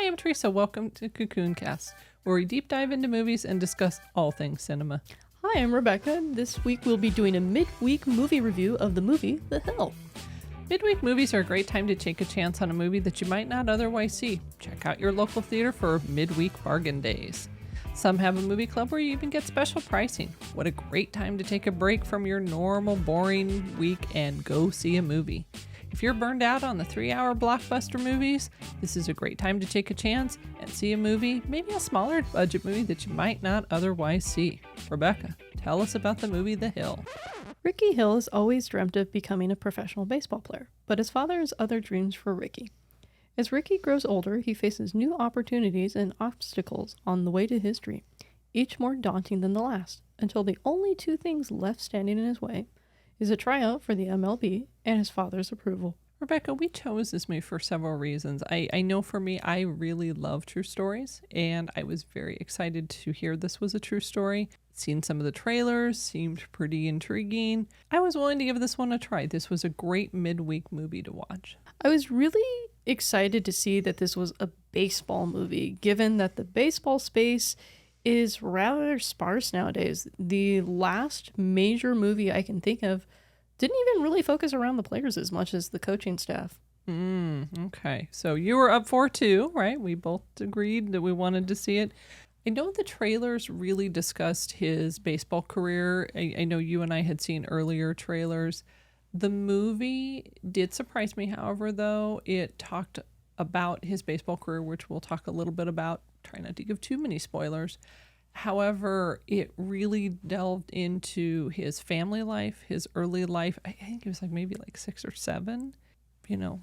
am Teresa. Welcome to Cocoon Cast, where we deep dive into movies and discuss all things cinema. Hi, I'm Rebecca. This week we'll be doing a midweek movie review of the movie The Hill. Midweek movies are a great time to take a chance on a movie that you might not otherwise see. Check out your local theater for midweek bargain days. Some have a movie club where you even get special pricing. What a great time to take a break from your normal, boring week and go see a movie. If you're burned out on the 3-hour blockbuster movies, this is a great time to take a chance and see a movie, maybe a smaller budget movie that you might not otherwise see. Rebecca, tell us about the movie The Hill. Ricky Hill has always dreamt of becoming a professional baseball player, but his father has other dreams for Ricky. As Ricky grows older, he faces new opportunities and obstacles on the way to his dream, each more daunting than the last, until the only two things left standing in his way is a tryout for the MLB and his father's approval. Rebecca, we chose this movie for several reasons. I know for me, I really love true stories, and I was very excited to hear this was a true story. Seen some of the trailers, seemed pretty intriguing. I was willing to give this one a try. This was a great midweek movie to watch. I was really excited to see that this was a baseball movie, given that the baseball space is rather sparse nowadays. The last major movie I can think of didn't even really focus around the players as much as the coaching staff. Okay, so you were up for it too, right? We both agreed that we wanted to see it. I know the trailers really discussed his baseball career. I know you and I had seen earlier trailers. The movie did surprise me, however, though. It talked about his baseball career, which we'll talk a little bit about. Try not to give too many spoilers. However, it really delved into his family life, his early life. I think it was maybe 6 or 7.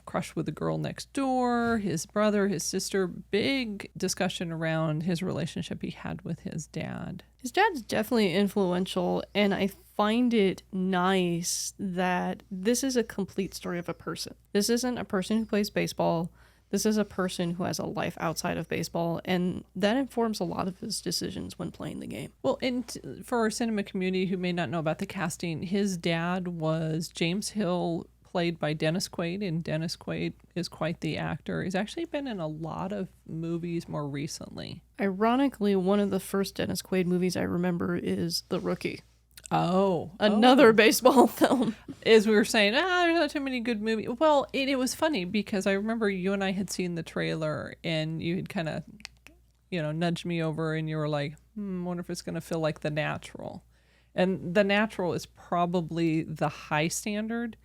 Crushed with the girl next door, his brother, his sister. Big discussion around his relationship he had with his dad. His dad's definitely influential, and I find it nice that this is a complete story of a person. This isn't a person who plays baseball. This is a person who has a life outside of baseball, and that informs a lot of his decisions when playing the game. Well, and for our cinema community who may not know about the casting, his dad was James Hill, played by Dennis Quaid, and Dennis Quaid is quite the actor. He's actually been in a lot of movies more recently. Ironically, one of the first Dennis Quaid movies I remember is The Rookie. Another baseball film. As we were saying, there's not too many good movies. Well, it was funny because I remember you and I had seen the trailer and you had kind of, nudged me over and you were like, wonder if it's going to feel like The Natural. And The Natural is probably the high standard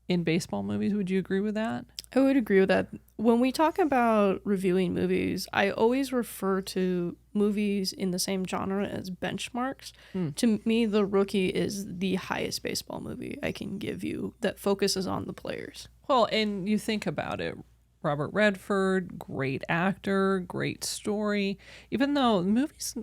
in baseball movies. Would you agree with that? I would agree with that. When we talk about reviewing movies, I always refer to movies in the same genre as benchmarks. To me, The Rookie is the highest baseball movie I can give you that focuses on the players. Well, and you think about it, Robert Redford, great actor, great story, even though the movie's,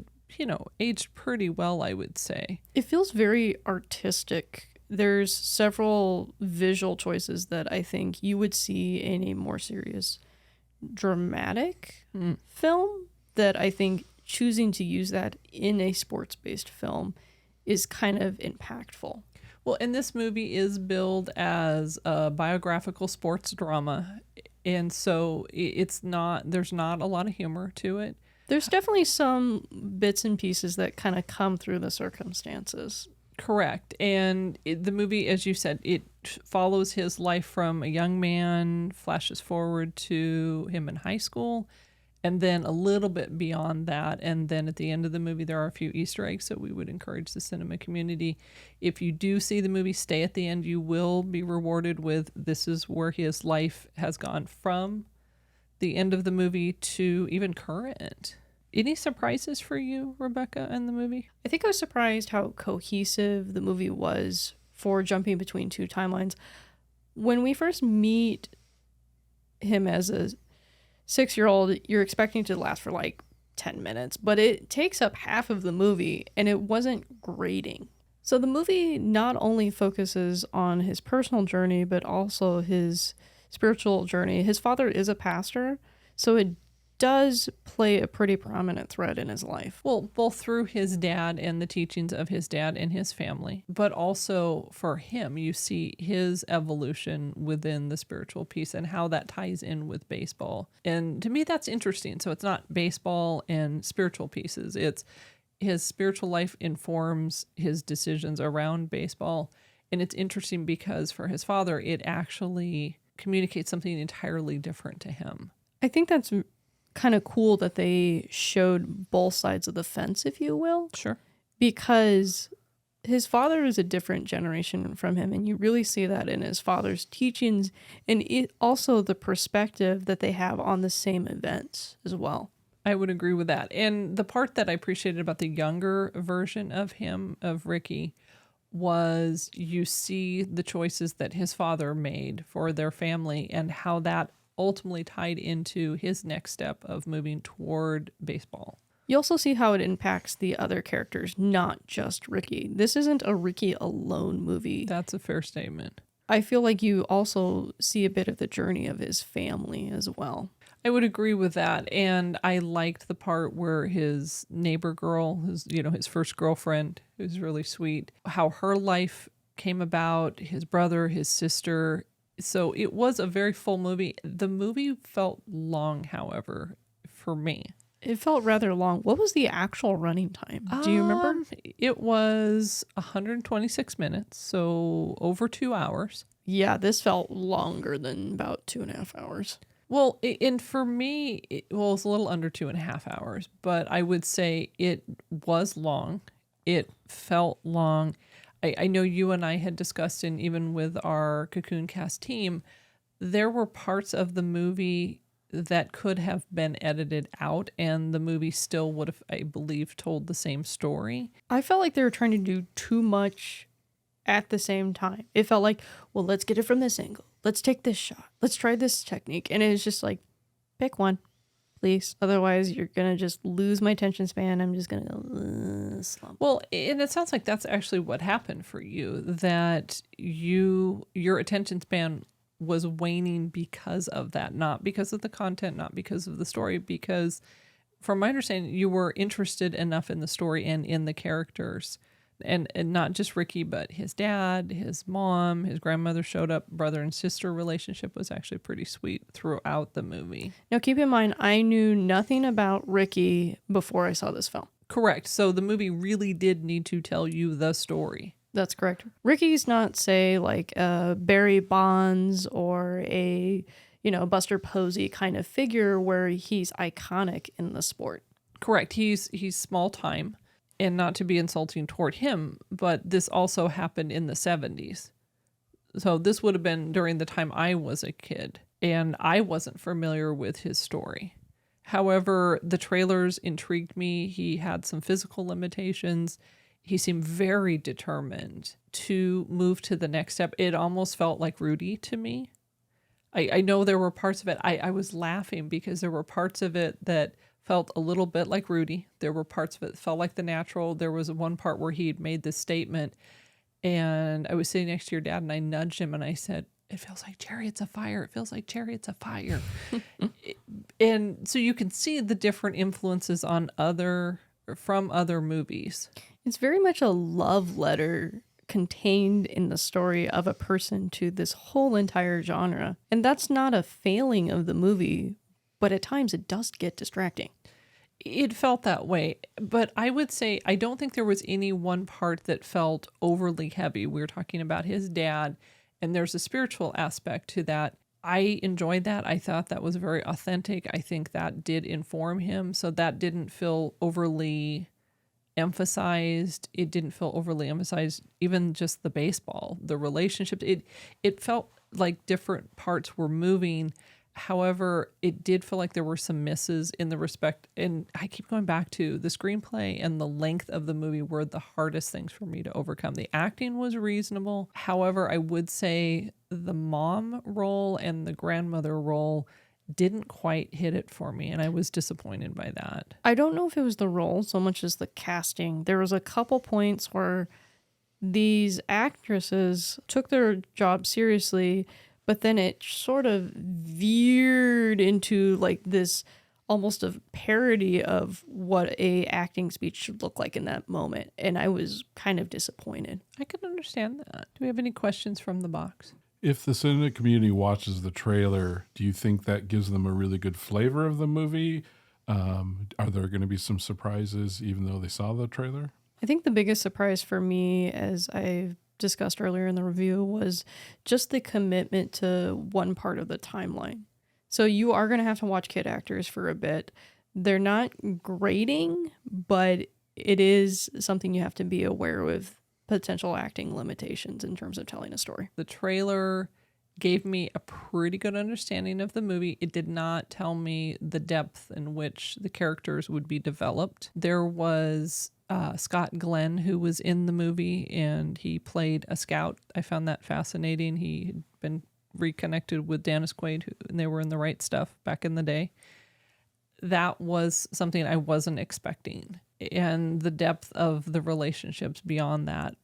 aged pretty well, I would say. It feels very artistic. There's several visual choices that I think you would see in a more serious, dramatic film that I think choosing to use that in a sports-based film is kind of impactful. Well, and this movie is billed as a biographical sports drama, and so there's not a lot of humor to it. There's definitely some bits and pieces that kind of come through the circumstances. Correct. And the movie, as you said, it follows his life from a young man, flashes forward to him in high school, and then a little bit beyond that. And then at the end of the movie, there are a few Easter eggs that we would encourage the cinema community. If you do see the movie, stay at the end. You will be rewarded with this is where his life has gone from the end of the movie to even current. Any surprises for you, Rebecca, in the movie? I think I was surprised how cohesive the movie was for jumping between two timelines. When we first meet him as a 6-year-old, you're expecting to last for 10 minutes, but it takes up half of the movie and it wasn't grating. So the movie not only focuses on his personal journey, but also his spiritual journey. His father is a pastor, so it does play a pretty prominent thread in his life. Well, both through his dad and the teachings of his dad and his family, but also for him, you see his evolution within the spiritual piece and how that ties in with baseball. And to me, that's interesting. So it's not baseball and spiritual pieces, it's his spiritual life informs his decisions around baseball. And it's interesting because for his father, it actually communicates something entirely different to him. I think that's kind of cool that they showed both sides of the fence, if you will. Sure. Because his father is a different generation from him, and you really see that in his father's teachings, and also the perspective that they have on the same events as well. I would agree with that. And the part that I appreciated about the younger version of him, of Ricky, was you see the choices that his father made for their family and how that ultimately tied into his next step of moving toward baseball. You also see how it impacts the other characters, not just Ricky. This isn't a Ricky alone movie. That's a fair statement. I feel like you also see a bit of the journey of his family as well. I would agree with that. And I liked the part where his neighbor girl, his first girlfriend, who's really sweet, how her life came about, his brother, his sister. So it was a very full movie. The movie felt long, however, for me. It felt rather long. What was the actual running time? Do you remember? It was 126 minutes, so over 2 hours. Yeah, this felt longer than about 2.5 hours. Well, and for me, it was a little under 2.5 hours, but I would say it was long. It felt long. I know you and I had discussed, and even with our Cocoon Cast team, there were parts of the movie that could have been edited out, and the movie still would have, I believe, told the same story. I felt like they were trying to do too much at the same time. It felt like, well, let's get it from this angle. Let's take this shot. Let's try this technique. And it was just like, pick one, please. Otherwise, you're going to just lose my attention span. I'm just going to slump. Well, and it sounds like that's actually what happened for you, that your attention span was waning because of that, not because of the content, not because of the story, because from my understanding, you were interested enough in the story and in the characters. And not just Ricky, but his dad, his mom, his grandmother showed up. Brother and sister relationship was actually pretty sweet throughout the movie. Now, keep in mind, I knew nothing about Ricky before I saw this film. Correct. So the movie really did need to tell you the story. That's correct. Ricky's not, say, like a Barry Bonds or a, Buster Posey kind of figure where he's iconic in the sport. Correct. He's small time. And not to be insulting toward him, but this also happened in the 70s. So this would have been during the time I was a kid, and I wasn't familiar with his story. However, the trailers intrigued me. He had some physical limitations. He seemed very determined to move to the next step. It almost felt like Rudy to me. I know there were parts of it. I was laughing because there were parts of it that felt a little bit like Rudy. There were parts of it that felt like The Natural. There was one part where he had made this statement, and I was sitting next to your dad, and I nudged him, and I said, "It feels like Chariots of Fire. It feels like Chariots of Fire." And so you can see the different influences from other movies. It's very much a love letter contained in the story of a person to this whole entire genre. And that's not a failing of the movie, but at times it does get distracting. It felt that way, but I would say I don't think there was any one part that felt overly heavy. We were talking about his dad, and there's a spiritual aspect to that. I enjoyed that. I thought that was very authentic. I think that did inform him, so that didn't feel overly emphasized. It didn't feel overly emphasized, even just the baseball, the relationship. It felt like different parts were moving. However, it did feel like there were some misses in the respect, and I keep going back to the screenplay and the length of the movie were the hardest things for me to overcome. The acting was reasonable. However, I would say the mom role and the grandmother role didn't quite hit it for me, and I was disappointed by that. I don't know if it was the role so much as the casting. There was a couple points where these actresses took their job seriously, but then it sort of veered into like this almost a parody of what a acting speech should look like in that moment. And I was kind of disappointed. I can understand that. Do we have any questions from the box? If the cinema community watches the trailer, do you think that gives them a really good flavor of the movie? Are there going to be some surprises even though they saw the trailer? I think the biggest surprise for me, as I discussed earlier in the review, was just the commitment to one part of the timeline. So you are going to have to watch kid actors for a bit. They're not grating, but it is something you have to be aware of potential acting limitations in terms of telling a story. The trailer gave me a pretty good understanding of the movie. It did not tell me the depth in which the characters would be developed. There was Scott Glenn, who was in the movie, and he played a scout. I found that fascinating. He had been reconnected with Dennis Quaid, and they were in The Right Stuff back in the day. That was something I wasn't expecting. And the depth of the relationships beyond that,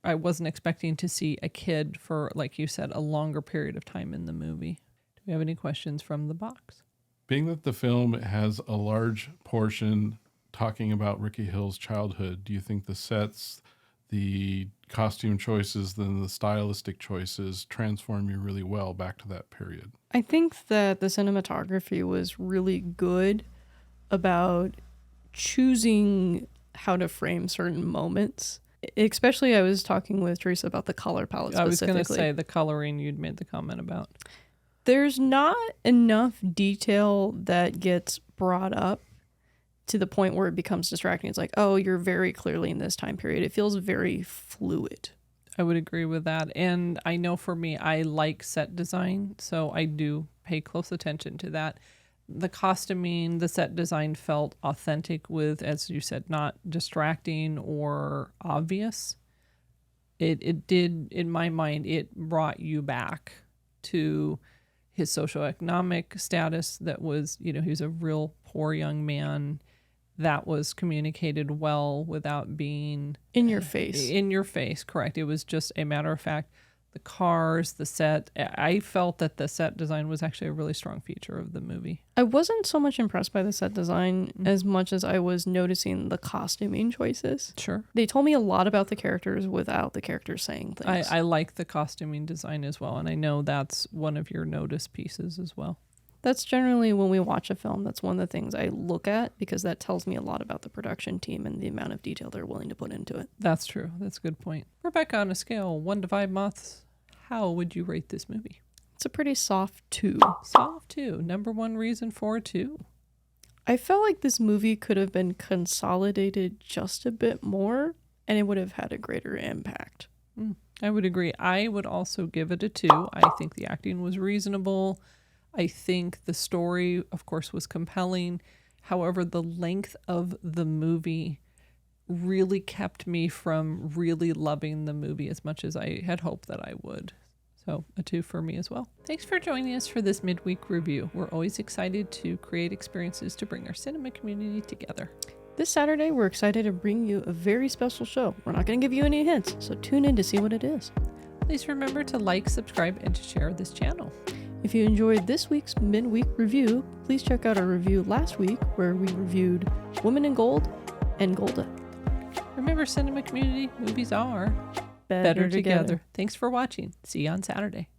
I wasn't expecting to see a kid for, like you said, a longer period of time in the movie. Do we have any questions from the box? Being that the film has a large portion talking about Ricky Hill's childhood, do you think the sets, the costume choices, then the stylistic choices transform you really well back to that period? I think that the cinematography was really good about choosing how to frame certain moments. Especially, I was talking with Teresa about the color palette specifically. I was going to say the coloring you'd made the comment about. There's not enough detail that gets brought up to the point where it becomes distracting. It's like, oh, you're very clearly in this time period. It feels very fluid. I would agree with that. And I know for me, I like set design, so I do pay close attention to that. The costuming, the set design felt authentic with, as you said, not distracting or obvious. It did, in my mind, it brought you back to his socioeconomic status that was, he was a real poor young man. That was communicated well without being in your face. In your face, correct. It was just a matter of fact. The cars, the set. I felt that the set design was actually a really strong feature of the movie. I wasn't so much impressed by the set design as much as I was noticing the costuming choices. Sure. They told me a lot about the characters without the characters saying things. I like the costuming design as well, and I know that's one of your notice pieces as well. That's generally when we watch a film, that's one of the things I look at because that tells me a lot about the production team and the amount of detail they're willing to put into it. That's true. That's a good point. Rebecca, on a scale 1 to 5 moths, how would you rate this movie? It's a pretty soft 2. Soft 2. Number one reason for a 2. I felt like this movie could have been consolidated just a bit more and it would have had a greater impact. I would agree. I would also give it a 2. I think the acting was reasonable. I think the story, of course, was compelling. However, the length of the movie really kept me from really loving the movie as much as I had hoped that I would. So a 2 for me as well. Thanks for joining us for this midweek review. We're always excited to create experiences to bring our cinema community together. This Saturday, we're excited to bring you a very special show. We're not going to give you any hints, so tune in to see what it is. Please remember to like, subscribe, and to share this channel. If you enjoyed this week's midweek review, please check out our review last week where we reviewed Women in Gold and Golda. Remember, cinema community, movies are better together. Thanks for watching. See you on Saturday.